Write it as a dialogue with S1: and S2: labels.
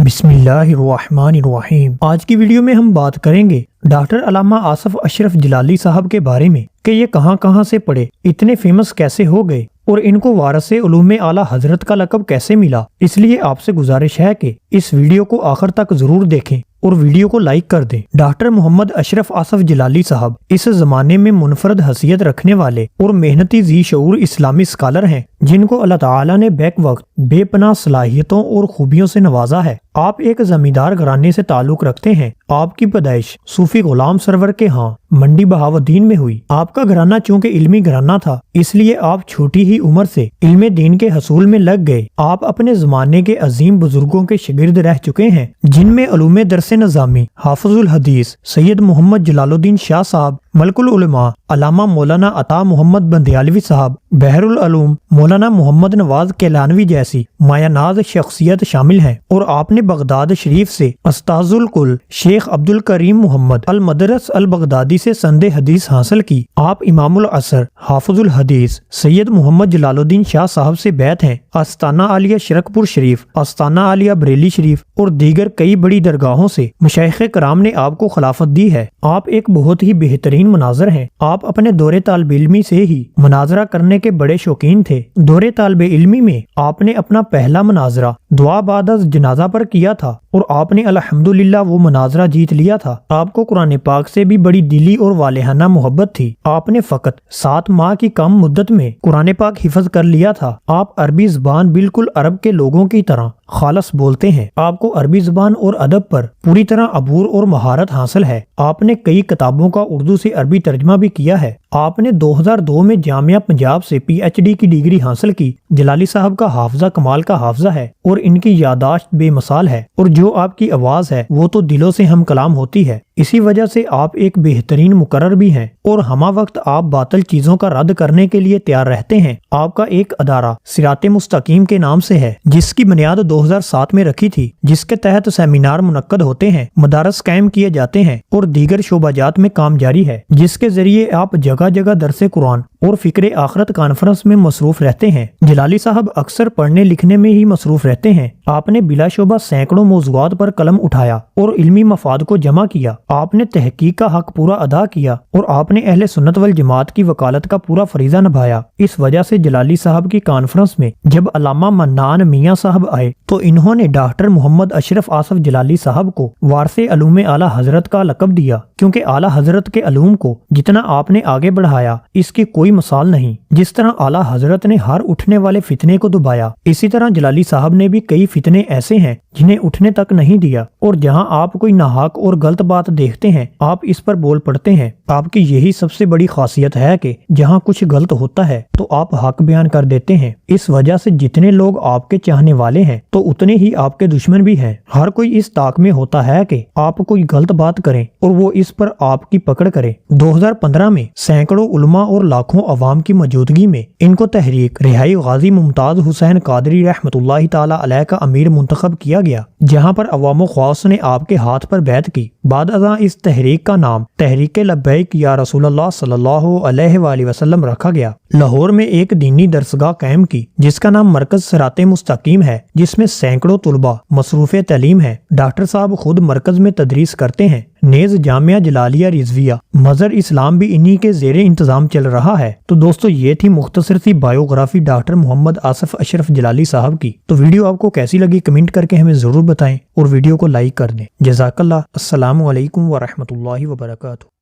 S1: بسم اللہ الرحمن الرحیم۔ آج کی ویڈیو میں ہم بات کریں گے ڈاکٹر علامہ آصف اشرف جلالی صاحب کے بارے میں کہ یہ کہاں سے پڑھے، اتنے فیمس کیسے ہو گئے اور ان کو وارث علوم اعلیٰ حضرت کا لقب کیسے ملا۔ اس لیے آپ سے گزارش ہے کہ اس ویڈیو کو آخر تک ضرور دیکھیں اور ویڈیو کو لائک کر دیں۔ ڈاکٹر محمد اشرف آصف جلالی صاحب اس زمانے میں منفرد حیثیت رکھنے والے اور محنتی ذی شعور اسلامی اسکالر ہیں جن کو اللہ تعالیٰ نے بیک وقت بے پناہ صلاحیتوں اور خوبیوں سے نوازا ہے۔ آپ ایک زمیندار گھرانے سے تعلق رکھتے ہیں۔ آپ کی پیدائش صوفی غلام سرور کے ہاں منڈی بہاؤالدین میں ہوئی۔ آپ کا گھرانہ چونکہ علمی گھرانہ تھا اس لیے آپ چھوٹی ہی عمر سے علم دین کے حصول میں لگ گئے۔ آپ اپنے زمانے کے عظیم بزرگوں کے شاگرد رہ چکے ہیں جن میں علوم درس نظامی حافظ الحدیث سید محمد جلال الدین شاہ صاحب، ملک العلماء علامہ مولانا عطا محمد بندیالوی صاحب، بحر العلوم مولانا محمد نواز کیلانوی جیسی مایہ ناز شخصیت شامل ہیں۔ اور آپ نے بغداد شریف سے استاذ الکل شیخ عبد الکریم محمد المدرس البغدادی سے سند حدیث حاصل کی۔ آپ امام العصر حافظ الحدیث سید محمد جلال الدین شاہ صاحب سے بیعت ہیں۔ آستانہ عالیہ شرک پور شریف، آستانہ عالیہ بریلی شریف اور دیگر کئی بڑی درگاہوں سے مشائخ کرام نے آپ کو خلافت دی ہے۔ آپ ایک بہت ہی بہترین مناظر ہیں۔ آپ اپنے دور طالب علمی سے ہی مناظرہ کرنے کے بڑے شوقین تھے۔ دور طالب علمی میں آپ نے اپنا پہلا مناظرہ دعا بعد از جنازہ پر کیا تھا اور آپ نے الحمدللہ وہ مناظرہ جیت لیا تھا۔ آپ کو قرآن پاک سے بھی بڑی دلی اور والہانہ محبت تھی۔ آپ نے فقط 7 ماہ کی کم مدت میں قرآن پاک حفظ کر لیا تھا۔ آپ عربی زبان بالکل عرب کے لوگوں کی طرح خالص بولتے ہیں۔ آپ کو عربی زبان اور ادب پر پوری طرح عبور اور مہارت حاصل ہے۔ آپ نے کئی کتابوں کا اردو سے عربی ترجمہ بھی کیا ہے۔ آپ نے 2002 میں جامعہ پنجاب سے PhD کی ڈگری حاصل کی۔ جلالی صاحب کا حافظہ کمال کا حافظہ ہے اور ان کی یادداشت بے مثال ہے، اور جو آپ کی آواز ہے وہ تو دلوں سے ہم کلام ہوتی ہے۔ اسی وجہ سے آپ ایک بہترین مقرر بھی ہیں اور ہمہ وقت آپ باطل چیزوں کا رد کرنے کے لیے تیار رہتے ہیں۔ آپ کا ایک ادارہ صراط مستقیم کے نام سے ہے جس کی بنیاد 2007 میں رکھی تھی، جس کے تحت سیمینار منعقد ہوتے ہیں، مدارس قائم کیے جاتے ہیں اور دیگر شعبہ جات میں کام جاری ہے، جس کے ذریعے آپ جگہ جگہ درس قرآن اور فکر آخرت کانفرنس میں مصروف رہتے ہیں۔ جلالی صاحب اکثر پڑھنے لکھنے میں ہی مصروف رہتے ہیں۔ آپ نے بلا شبہ سینکڑوں موضوعات پر قلم اٹھایا اور علمی مفاد کو جمع کیا۔ آپ نے تحقیق کا حق پورا ادا کیا اور آپ نے اہل سنت والجماعت کی وکالت کا پورا فریضہ نبھایا۔ اس وجہ سے جلالی صاحب کی کانفرنس میں جب علامہ منان میاں صاحب آئے تو انہوں نے ڈاکٹر محمد اشرف آصف جلالی صاحب کو وارث علوم اعلیٰ حضرت کا لقب دیا، کیونکہ اعلیٰ حضرت کے علوم کو جتنا آپ نے آگے بڑھایا اس کی کوئی مثال نہیں۔ جس طرح اعلیٰ حضرت نے ہر اٹھنے والے فتنے کو دبایا، اسی طرح جلالی صاحب نے بھی کئی فتنے ایسے ہیں جنہیں اٹھنے تک نہیں دیا، اور جہاں آپ کوئی ناحق اور غلط بات دیکھتے ہیں آپ اس پر بول پڑتے ہیں۔ آپ کی یہی سب سے بڑی خاصیت ہے کہ جہاں کچھ غلط ہوتا ہے تو آپ حق بیان کر دیتے ہیں۔ اس وجہ سے جتنے لوگ آپ کے چاہنے والے ہیں تو اتنے ہی آپ کے دشمن بھی ہیں۔ ہر کوئی اس طاق میں ہوتا ہے کہ آپ کوئی غلط بات کریں اور وہ اس پر آپ کی پکڑ کرے۔ 2015 میں سینکڑوں علماء اور لاکھوں عوام کی موجودگی میں ان کو تحریک رہائی غازی ممتاز حسین قادری رحمۃ اللہ تعالی علیہ کا امیر منتخب کیا گیا، جہاں پر عوام و خواص نے آپ کے ہاتھ پر بیعت کی۔ بعد ازاں اس تحریک کا نام تحریک لبیک یا رسول اللہ صلی اللہ علیہ وآلہ وسلم رکھا گیا۔ لاہور میں ایک دینی درسگاہ قائم کی جس کا نام مرکز صراط مستقیم ہے، جس میں سینکڑوں طلباء مصروف تعلیم ہیں۔ ڈاکٹر صاحب خود مرکز میں تدریس کرتے ہیں۔ نیز جامعہ جلالیہ رضویہ مظہر اسلام بھی انہی کے زیر انتظام چل رہا ہے۔ تو دوستو یہ تھی مختصر سی بایوگرافی ڈاکٹر محمد آصف اشرف جلالی صاحب کی۔ تو ویڈیو آپ کو کیسی لگی کمنٹ کر کے ہمیں ضرور بتائیں اور ویڈیو کو لائک کر دیں۔ جزاک اللہ۔ السلام علیکم ورحمۃ اللہ وبرکاتہ۔